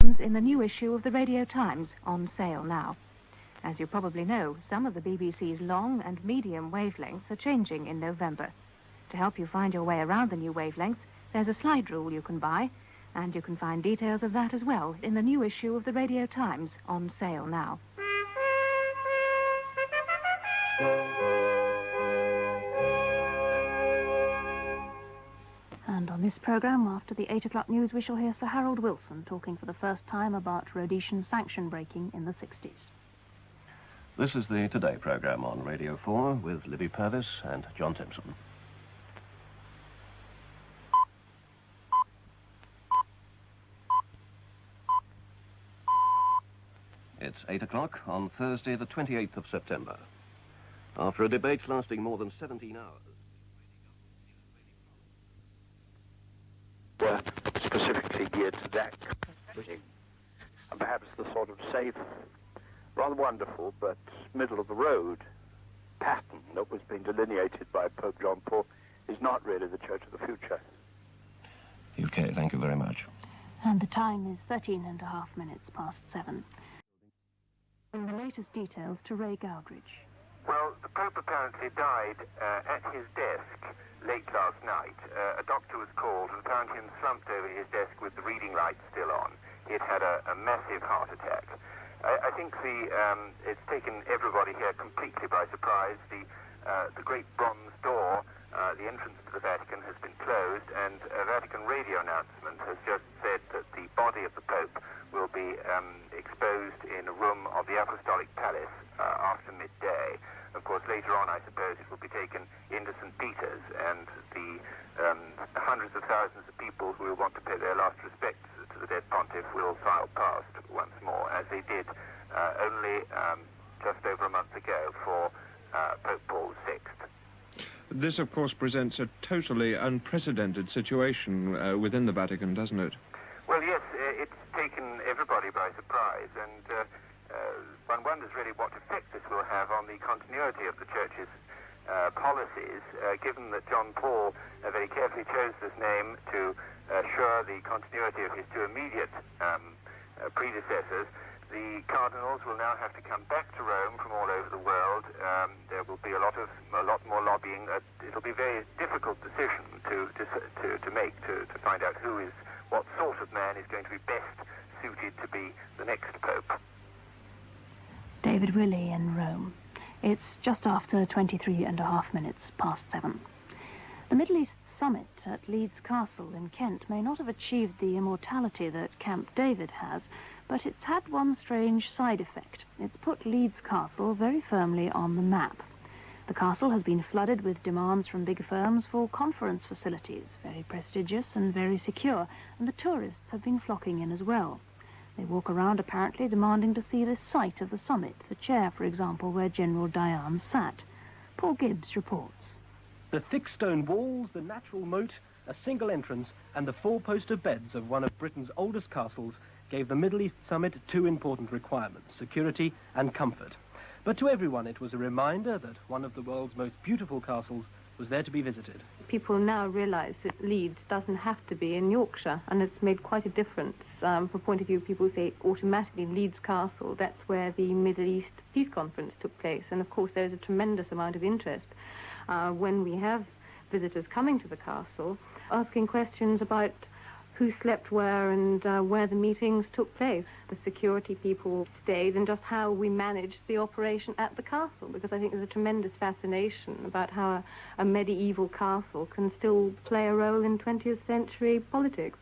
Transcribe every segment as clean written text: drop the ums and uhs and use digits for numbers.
in the new issue of the Radio Times, on sale now. As you probably know, some of the BBC's long and medium wavelengths are changing in November. To help you find your way around the new wavelengths, there's a slide rule you can buy, and you can find details of that as well in the new issue of the Radio Times, on sale now. And on this programme, after the 8 o'clock news, we shall hear Sir Harold Wilson talking for the first time about Rhodesian sanction breaking in the 60s. This is the Today programme on Radio 4 with Libby Purvis and John Timpson. It's 8 o'clock on Thursday, the 28th of September. After a debate lasting more than 17 hours... specifically geared to that, and perhaps the sort of safe, rather wonderful, but middle-of-the-road pattern that was being delineated by Pope John Paul is not really the Church of the future. UK, thank you very much. And the time is 13 minutes past 7. And the latest details to Ray Gowdridge. Well, the Pope apparently died at his desk late last night. A doctor was called and found him slumped over his desk with the reading light still on. He had had a massive heart attack. I think it's taken everybody here completely by surprise. The great bronze door, the entrance to the Vatican, has been closed, and a Vatican radio announcement has just said that the body of the Pope will be exposed in a room of the Apostolic Palace after midday. Of course, later on, I suppose, it will be taken into St. Peter's, and the hundreds of thousands of people who will want to pay their last respects to the dead pontiff will file past once more, as they did only just over a month ago for Pope Paul VI. This, of course, presents a totally unprecedented situation within the Vatican, doesn't it? Well, yes, it's taken everybody by surprise, and one wonders really what effect this will have on the continuity of the Church's policies, given that John Paul very carefully chose this name to assure the continuity of his two immediate predecessors. The cardinals will now have to come back to Rome from all over the world. There will be a lot more lobbying. It'll be a very difficult decision to make to find out what sort of man is going to be best suited to be the next pope. David Willey in Rome. It's just after minutes past 7. The Middle East summit at Leeds Castle in Kent may not have achieved the immortality that Camp David has, but it's had one strange side effect. It's put Leeds Castle very firmly on the map. The castle has been flooded with demands from big firms for conference facilities, very prestigious and very secure, and the tourists have been flocking in as well. They walk around apparently demanding to see the site of the summit, the chair, for example, where General Diane sat. Paul Gibbs reports. The thick stone walls, the natural moat, a single entrance, and the four-poster beds of one of Britain's oldest castles gave the Middle East summit two important requirements, security and comfort. But to everyone it was a reminder that one of the world's most beautiful castles was there to be visited. People now realise that Leeds doesn't have to be in Yorkshire, and it's made quite a difference. From a point of view, people say automatically Leeds Castle, that's where the Middle East Peace Conference took place, and of course there's a tremendous amount of interest when we have visitors coming to the castle, asking questions about who slept where and where the meetings took place. The security people stayed, and just how we managed the operation at the castle, because I think there's a tremendous fascination about how a medieval castle can still play a role in 20th century politics.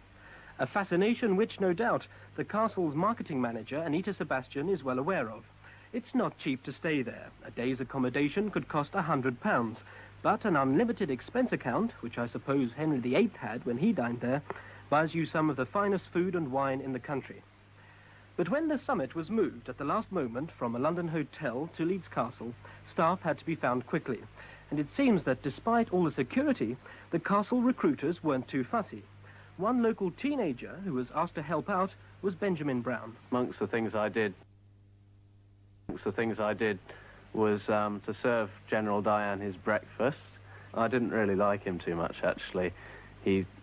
A fascination which, no doubt, the castle's marketing manager, Anita Sebastian, is well aware of. It's not cheap to stay there. A day's accommodation could cost £100, but an unlimited expense account, which I suppose Henry VIII had when he dined there, buys you some of the finest food and wine in the country. But when the summit was moved at the last moment from a London hotel to Leeds Castle, staff had to be found quickly. And it seems that despite all the security, the castle recruiters weren't too fussy. One local teenager who was asked to help out was Benjamin Brown. Amongst the things I did was to serve General Diane his breakfast. I didn't really like him too much, actually.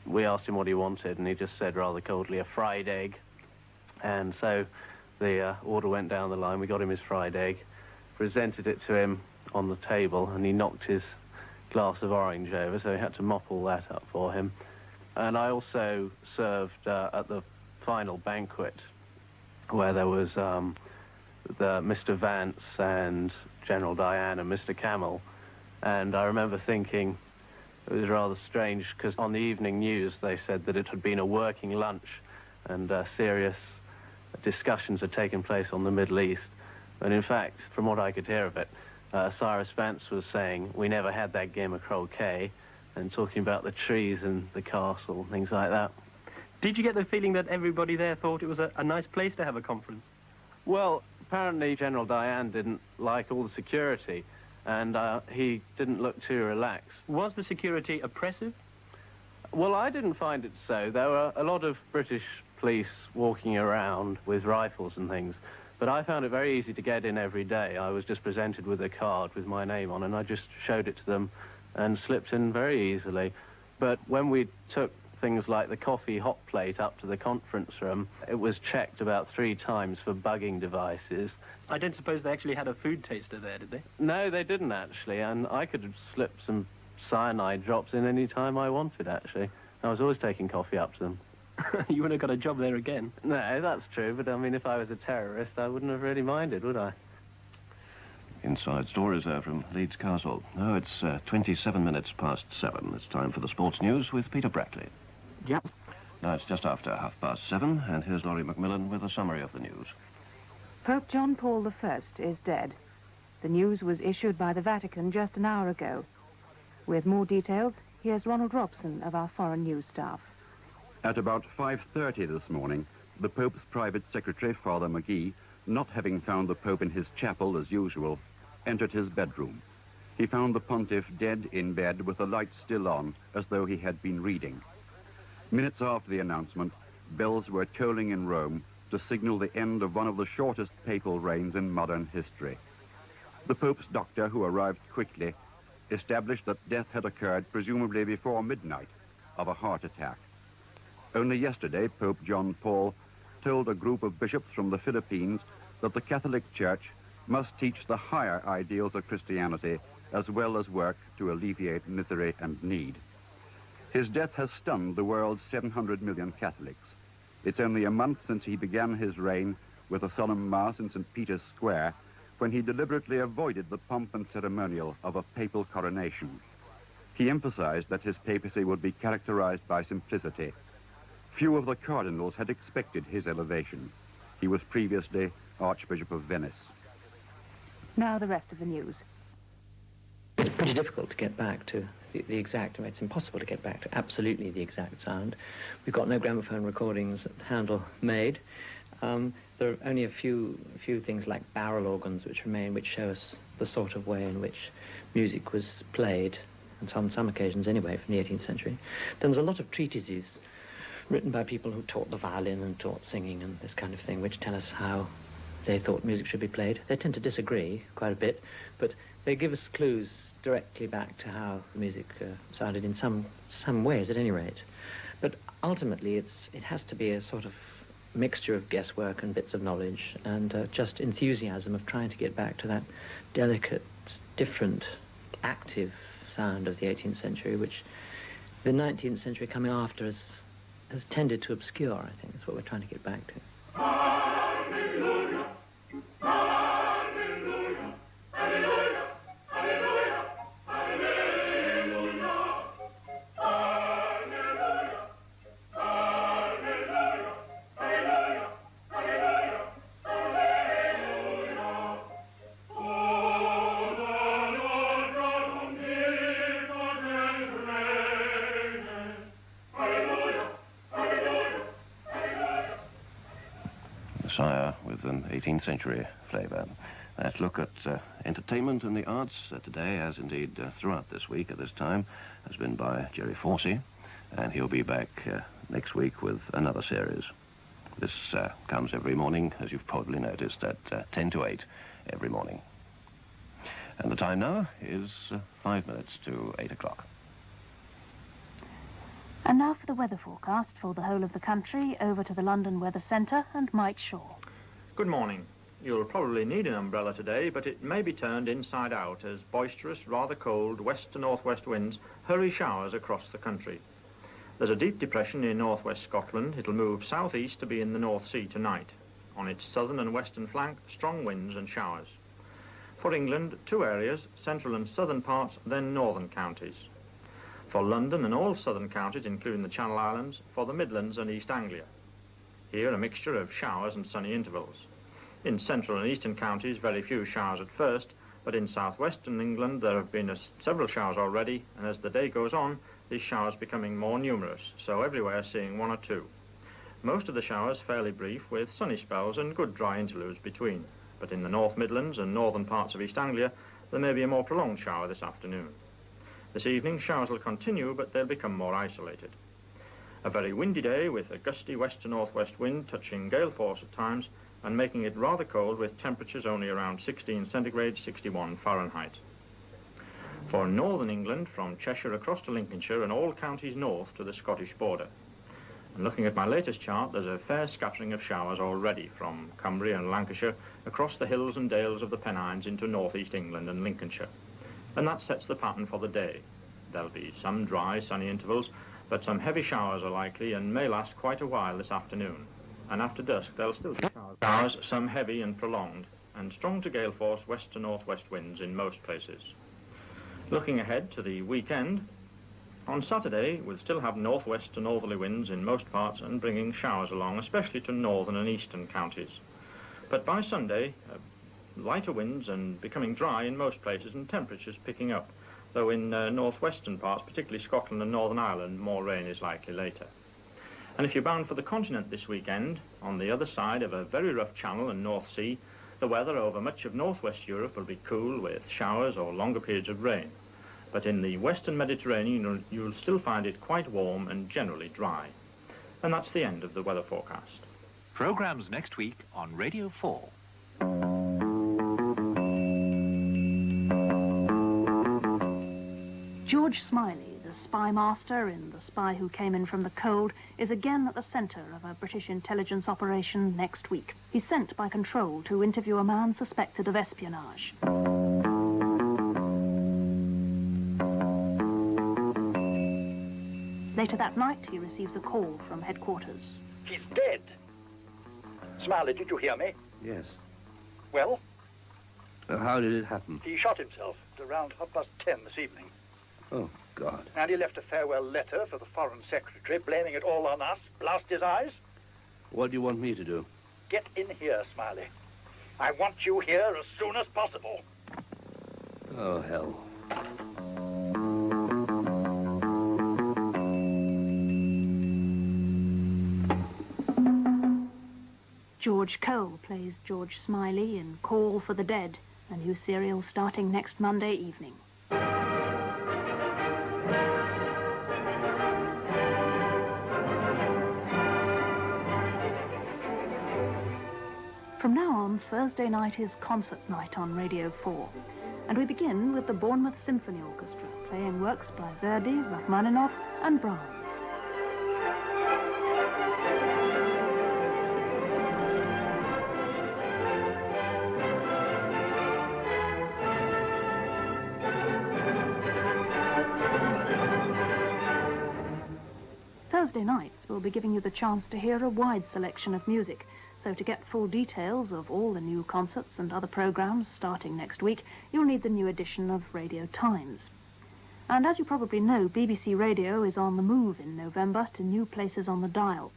We asked him what he wanted, and he just said rather coldly, a fried egg. And so the order went down the line. We got him his fried egg, presented it to him on the table, and he knocked his glass of orange over, so he had to mop all that up for him. And I also served at the final banquet, where there was the Mr. Vance and General Diane and Mr. Camel. And I remember thinking it was rather strange, because on the evening news they said that it had been a working lunch and serious discussions had taken place on the Middle East. And in fact, from what I could hear of it, Cyrus Vance was saying we never had that game of croquet, and talking about the trees and the castle, things like that. Did you get the feeling that everybody there thought it was a nice place to have a conference? Well, apparently General Diane didn't like all the security, and he didn't look too relaxed. Was the security oppressive? Well, I didn't find it so. There were a lot of British police walking around with rifles and things, but I found it very easy to get in every day. I was just presented with a card with my name on, and I just showed it to them and slipped in very easily. But when we took things like the coffee hot plate up to the conference room, it was checked about 3 times for bugging devices. I don't suppose they actually had a food taster there, did they? No, they didn't actually, and I could have slipped some cyanide drops in any time I wanted, actually. I was always taking coffee up to them. You would have got a job there again. No, that's true, but I mean, if I was a terrorist, I wouldn't have really minded, would I? Inside stories there from Leeds Castle. Now it's 27 minutes past 7. It's time for the sports news with Peter Brackley. Yep. Now it's just after 7:30, and here's Laurie Macmillan with a summary of the news. Pope John Paul I is dead. The news was issued by the Vatican just an hour ago. With more details, here's Ronald Robson of our foreign news staff. At about 5:30 this morning, the Pope's private secretary, Father McGee, not having found the Pope in his chapel as usual, entered his bedroom. He found the pontiff dead in bed with the light still on, as though he had been reading. Minutes after the announcement, bells were tolling in Rome to signal the end of one of the shortest papal reigns in modern history. The Pope's doctor, who arrived quickly, established that death had occurred presumably before midnight of a heart attack. Only yesterday, Pope John Paul told a group of bishops from the Philippines that the Catholic Church must teach the higher ideals of Christianity as well as work to alleviate misery and need. His death has stunned the world's 700 million Catholics. It's only a month since he began his reign with a solemn mass in St. Peter's Square, when he deliberately avoided the pomp and ceremonial of a papal coronation. He emphasized that his papacy would be characterized by simplicity. Few of the cardinals had expected his elevation. He was previously Archbishop of Venice. Now the rest of the news. It's pretty difficult to get back to the exact, I mean, it's impossible to get back to absolutely the exact sound. We've got no gramophone recordings that Handel made. There are only a few things like barrel organs which remain, which show us the sort of way in which music was played, and on some occasions anyway, from the 18th century. Then there's a lot of treatises written by people who taught the violin and taught singing and this kind of thing, which tell us how they thought music should be played. They tend to disagree quite a bit, but they give us clues directly back to how the music sounded in some ways, at any rate. But ultimately, it has to be a sort of mixture of guesswork and bits of knowledge and just enthusiasm of trying to get back to that delicate, different, active sound of the 18th century, which the 19th century coming after has tended to obscure, I think. That's what we're trying to get back to. Hallelujah! Hallelujah! Hallelujah! Hallelujah! Hallelujah! Hallelujah! Hallelujah! Hallelujah! Hallelujah! Hallelujah! Oh, the Lord God omnipotent reigneth. Hallelujah! Hallelujah! Hallelujah! Messiah with an 18th century flavour. That look at entertainment and the arts today, as indeed throughout this week at this time, has been by Jerry Forsey, and he'll be back next week with another series. This comes every morning, as you've probably noticed, at 10 to 8 every morning. And the time now is 5 minutes to 8 o'clock. And now for the weather forecast for the whole of the country, over to the London Weather Centre and Mike Shaw. Good morning. You'll probably need an umbrella today, but it may be turned inside out as boisterous, rather cold west to northwest winds hurry showers across the country. There's a deep depression in northwest Scotland. It'll move southeast to be in the North Sea tonight. On its southern and western flank, strong winds and showers. For England, two areas, central and southern parts, then northern counties. For London and all southern counties, including the Channel Islands, for the Midlands and East Anglia. Here, a mixture of showers and sunny intervals. In central and eastern counties, very few showers at first, but in southwestern England there have been several showers already, and as the day goes on, these showers becoming more numerous, so everywhere seeing one or two. Most of the showers fairly brief, with sunny spells and good dry interludes between, but in the North Midlands and northern parts of East Anglia, there may be a more prolonged shower this afternoon. This evening, showers will continue, but they'll become more isolated. A very windy day with a gusty west to northwest wind touching gale force at times, and making it rather cold with temperatures only around 16 centigrade, 61 Fahrenheit. For northern England, from Cheshire across to Lincolnshire and all counties north to the Scottish border. And looking at my latest chart, there's a fair scattering of showers already from Cumbria and Lancashire across the hills and dales of the Pennines into northeast England and Lincolnshire. And that sets the pattern for the day. There'll be some dry, sunny intervals, but some heavy showers are likely and may last quite a while this afternoon. And after dusk, there'll still be showers, some heavy and prolonged, and strong to gale force west to northwest winds in most places. Looking ahead to the weekend, on Saturday, we'll still have northwest to northerly winds in most parts and bringing showers along, especially to northern and eastern counties. But by Sunday, lighter winds and becoming dry in most places and temperatures picking up, though in northwestern parts, particularly Scotland and Northern Ireland, more rain is likely later. And if you're bound for the continent this weekend, on the other side of a very rough channel and North Sea, the weather over much of northwest Europe will be cool with showers or longer periods of rain. But in the western Mediterranean, you'll still find it quite warm and generally dry. And that's the end of the weather forecast. Programmes next week on Radio 4. George Smiley, the spy master in The Spy Who Came In From the Cold, is again at the centre of a British intelligence operation next week. He's sent by Control to interview a man suspected of espionage. Later that night, he receives a call from headquarters. He's dead. Smiley, did you hear me? Yes. Well? How did it happen? He shot himself at around 10:30 this evening. Oh, God. And he left a farewell letter for the Foreign Secretary, blaming it all on us. Blast his eyes. What do you want me to do? Get in here, Smiley. I want you here as soon as possible. Oh, hell. George Cole plays George Smiley in Call for the Dead, a new serial starting next Monday evening. From now on, Thursday night is concert night on Radio 4. And we begin with the Bournemouth Symphony Orchestra, playing works by Verdi, Rachmaninoff and Brahms. Thursday nights, we'll be giving you the chance to hear a wide selection of music. So to get full details of all the new concerts and other programmes starting next week, you'll need the new edition of Radio Times. And as you probably know, BBC Radio is on the move in November to new places on the dial.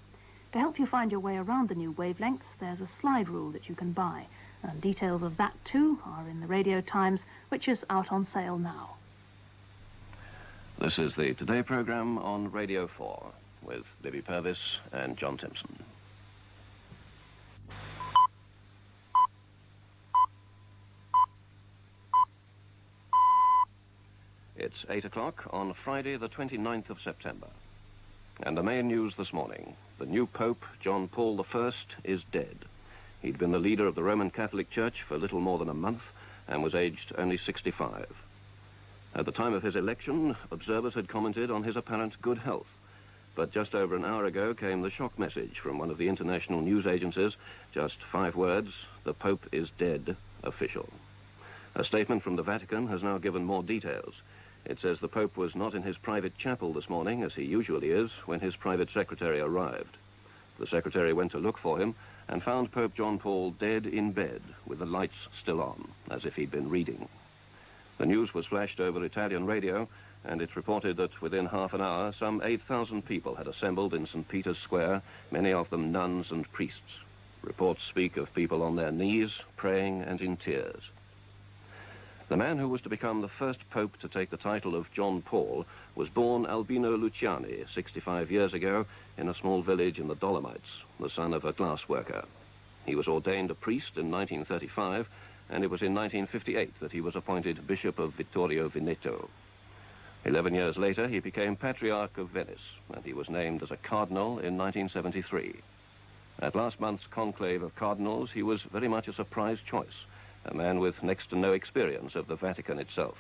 To help you find your way around the new wavelengths, there's a slide rule that you can buy. And details of that too are in the Radio Times, which is out on sale now. This is the Today programme on Radio 4 with Libby Purvis and John Timpson. It's 8 o'clock on Friday, the 29th of September. And the main news this morning, the new Pope, John Paul I, is dead. He'd been the leader of the Roman Catholic Church for little more than a month and was aged only 65. At the time of his election, observers had commented on his apparent good health, But just over an hour ago came the shock message from one of the international news agencies. Just 5 words: the Pope is dead, official. A statement from the Vatican has now given more details. It says the Pope was not in his private chapel this morning, as he usually is, when his private secretary arrived. The secretary went to look for him and found Pope John Paul dead in bed, with the lights still on, as if he'd been reading. The news was flashed over Italian radio, and it reported that within half an hour, some 8,000 people had assembled in St. Peter's Square, many of them nuns and priests. Reports speak of people on their knees, praying and in tears. The man who was to become the first pope to take the title of John Paul was born Albino Luciani 65 years ago in a small village in the Dolomites, the son of a glass worker. He was ordained a priest in 1935, and it was in 1958 that he was appointed Bishop of Vittorio Veneto. 11 years later, he became Patriarch of Venice, and he was named as a cardinal in 1973. At last month's conclave of cardinals, he was very much a surprise choice, a man with next to no experience of the Vatican itself.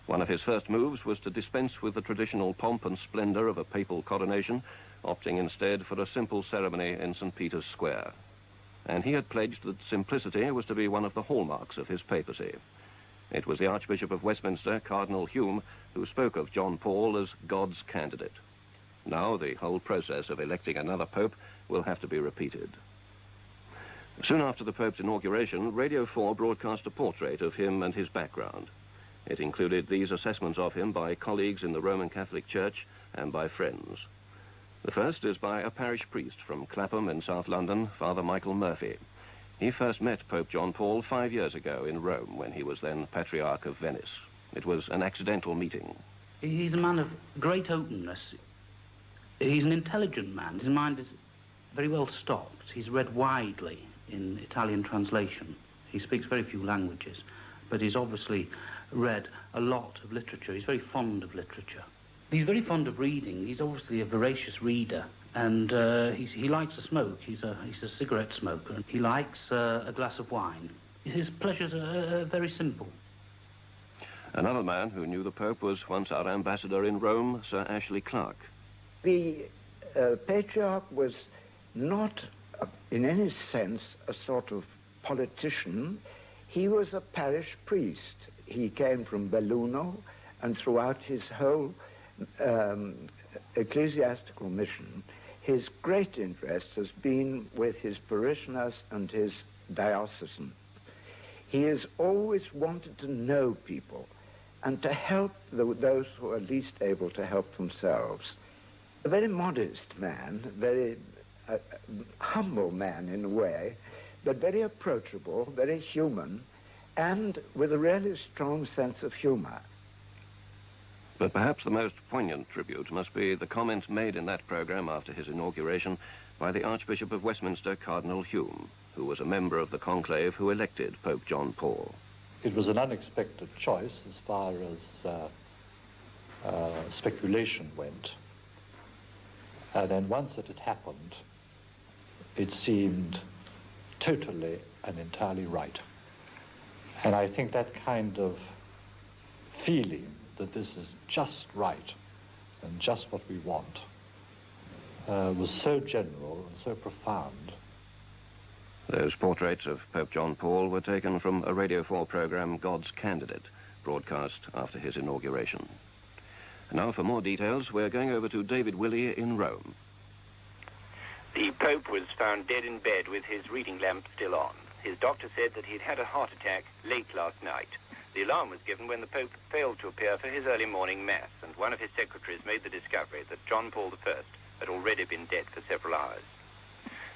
One of his first moves was to dispense with the traditional pomp and splendor of a papal coronation, opting instead for a simple ceremony in St. Peter's Square. And he had pledged that simplicity was to be one of the hallmarks of his papacy. It was the Archbishop of Westminster, Cardinal Hume, who spoke of John Paul as God's candidate. Now the whole process of electing another pope will have to be repeated. Soon after the Pope's inauguration, Radio 4 broadcast a portrait of him and his background. It included these assessments of him by colleagues in the Roman Catholic Church and by friends. The first is by a parish priest from Clapham in South London, Father Michael Murphy. He first met Pope John Paul 5 years ago in Rome when he was then Patriarch of Venice. It was an accidental meeting. He's a man of great openness. He's an intelligent man. His mind is very well stocked. He's read widely in Italian translation. He speaks very few languages, but he's obviously read a lot of literature. He's very fond of literature. He's very fond of reading. He's obviously a voracious reader, and he likes to smoke. He's a cigarette smoker. He likes a glass of wine. His pleasures are very simple. Another man who knew the Pope was once our ambassador in Rome, Sir Ashley Clark. The Patriarch was not, in any sense, a sort of politician. He was a parish priest. He came from Belluno, and throughout his whole ecclesiastical mission, his great interest has been with his parishioners and his diocesan. He has always wanted to know people and to help those who are least able to help themselves. A very modest man, very humble man in a way, but very approachable, very human, and with a really strong sense of humor. But perhaps the most poignant tribute must be the comment made in that program after his inauguration by the Archbishop of Westminster, Cardinal Hume, who was a member of the conclave who elected Pope John Paul. It was an unexpected choice as far as speculation went. And then once it had happened, it seemed totally and entirely right. And I think that kind of feeling that this is just right and just what we want was so general and so profound. Those portraits of Pope John Paul were taken from a Radio 4 program, God's Candidate, broadcast after his inauguration. Now for more details, we're going over to David Willey in Rome. The Pope was found dead in bed with his reading lamp still on. His doctor said that he'd had a heart attack late last night. The alarm was given when the Pope failed to appear for his early morning mass, and one of his secretaries made the discovery that John Paul I had already been dead for several hours.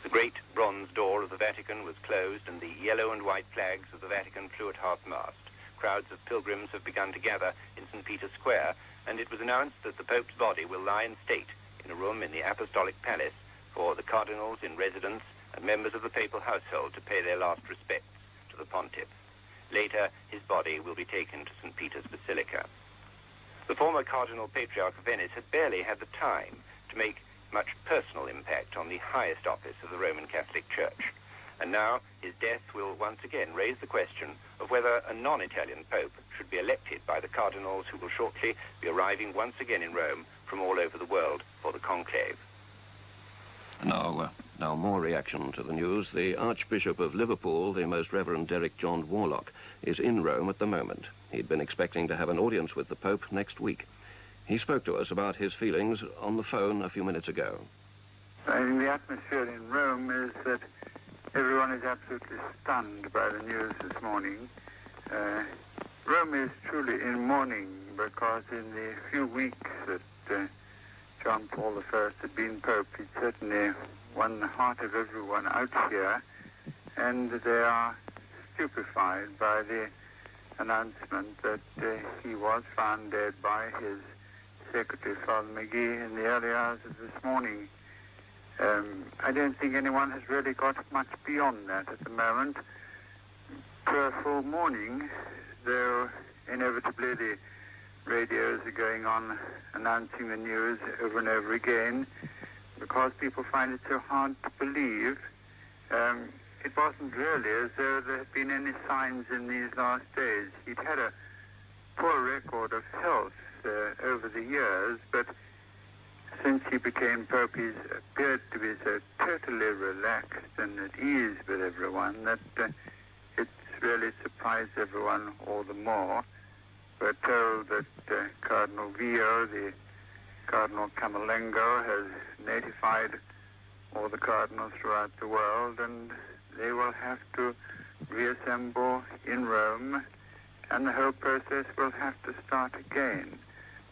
The great bronze door of the Vatican was closed, and the yellow and white flags of the Vatican flew at half-mast. Crowds of pilgrims have begun to gather in St. Peter's Square, and it was announced that the Pope's body will lie in state in a room in the Apostolic Palace for the cardinals in residence and members of the papal household to pay their last respects to the pontiff. Later, his body will be taken to St. Peter's Basilica. The former Cardinal Patriarch of Venice had barely had the time to make much personal impact on the highest office of the Roman Catholic Church. And now his death will once again raise the question of whether a non-Italian pope should be elected by the cardinals who will shortly be arriving once again in Rome from all over the world for the conclave. Now more reaction to the news. The Archbishop of Liverpool, the Most Reverend Derek John Warlock, is in Rome at the moment. He'd been expecting to have an audience with the Pope next week. He spoke to us about his feelings on the phone a few minutes ago. I think the atmosphere in Rome is that everyone is absolutely stunned by the news this morning. Rome is truly in mourning because in the few weeks that John Paul I had been Pope, he certainly won the heart of everyone out here, and they are stupefied by the announcement that he was found dead by his secretary, Father McGee, in the early hours of this morning. I don't think anyone has really got much beyond that at the moment. For mourning, though inevitably the radios are going on announcing the news over and over again because people find it so hard to believe. It wasn't really as though there had been any signs in these last days. He'd had a poor record of health over the years, but since he became Pope, he's appeared to be so totally relaxed and at ease with everyone that it's really surprised everyone all the more. We're told that Cardinal Vio, the Cardinal Camerlengo, has notified all the cardinals throughout the world, and they will have to reassemble in Rome, and the whole process will have to start again.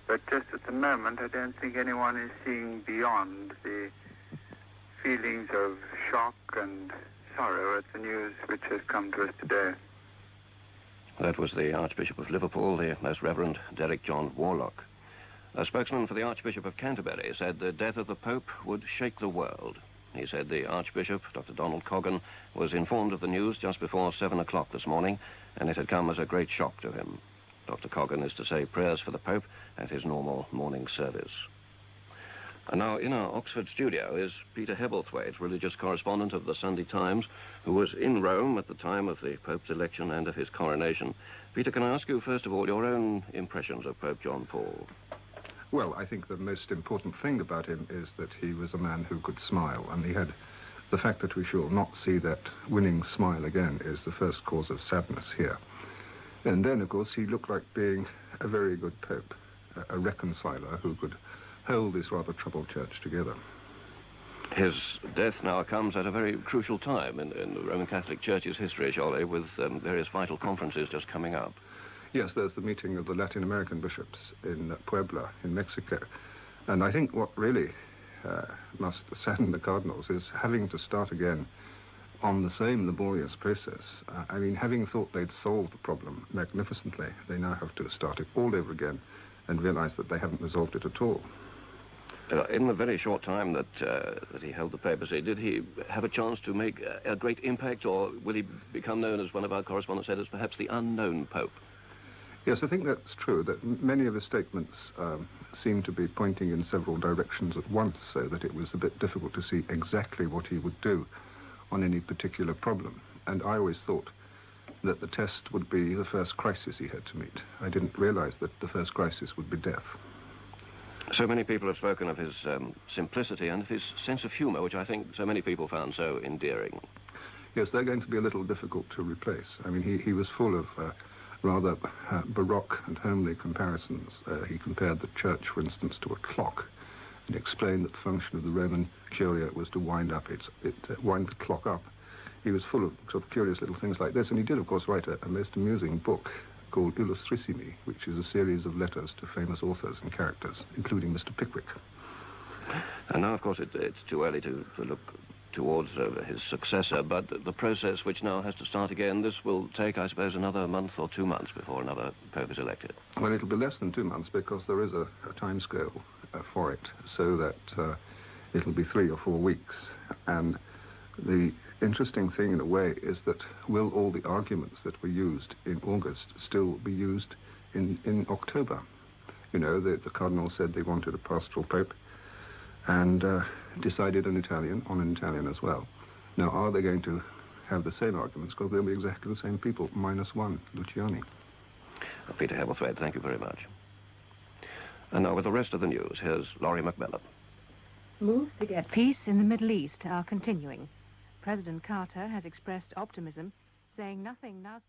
But just at the moment, I don't think anyone is seeing beyond the feelings of shock and sorrow at the news which has come to us today. That was the Archbishop of Liverpool, the Most Reverend Derek John Warlock. A spokesman for the Archbishop of Canterbury said the death of the Pope would shake the world. He said the Archbishop, Dr. Donald Coggan, was informed of the news just before 7 o'clock this morning, and it had come as a great shock to him. Dr. Coggan is to say prayers for the Pope at his normal morning service. And now in our Oxford studio is Peter Hebblethwaite, religious correspondent of the Sunday Times, who was in Rome at the time of the Pope's election and of his coronation. Peter, can I ask you, first of all, your own impressions of Pope John Paul? Well, I think the most important thing about him is that he was a man who could smile, and he had the fact that we shall not see that winning smile again is the first cause of sadness here. And then, of course, he looked like being a very good Pope, a reconciler who could hold this rather troubled church together. His death now comes at a very crucial time in the Roman Catholic Church's history, surely, with various vital conferences just coming up. Yes, there's the meeting of the Latin American bishops in Puebla, in Mexico. And I think what really must sadden the cardinals is having to start again on the same laborious process. I mean, having thought they'd solved the problem magnificently, they now have to start it all over again and realize that they haven't resolved it at all. In the very short time that he held the papacy, did he have a chance to make a great impact, or will he become known, as one of our correspondents said, as perhaps the unknown Pope? Yes, I think that's true, that many of his statements seem to be pointing in several directions at once, so that it was a bit difficult to see exactly what he would do on any particular problem. And I always thought that the test would be the first crisis he had to meet. I didn't realize that the first crisis would be death. So many people have spoken of his simplicity and of his sense of humor, which I think so many people found so endearing. Yes, they're going to be a little difficult to replace. I mean, he was full of rather baroque and homely comparisons. He compared the church, for instance, to a clock, and explained that the function of the Roman curia was to wind the clock up. He was full of sort of curious little things like this, and he did, of course, write a most amusing book called Illustrissimi, which is a series of letters to famous authors and characters, including Mr. Pickwick. And now, of course, it's too early to look towards his successor, but the process which now has to start again, this will take, I suppose, another month or 2 months before another Pope is elected. Well, it'll be less than 2 months because there is a time scale for it, so that it'll be 3 or 4 weeks. And the interesting thing, in a way, is that will all the arguments that were used in August still be used in October? You know, the cardinals said they wanted a pastoral Pope, and decided on an Italian as well. Now, are they going to have the same arguments? Because they'll be exactly the same people, minus one, Luciani. Peter Hebblethwaite, thank you very much. And now with the rest of the news, here's Laurie McMillan. Moves to get peace in the Middle East are continuing. President Carter has expressed optimism, saying nothing now...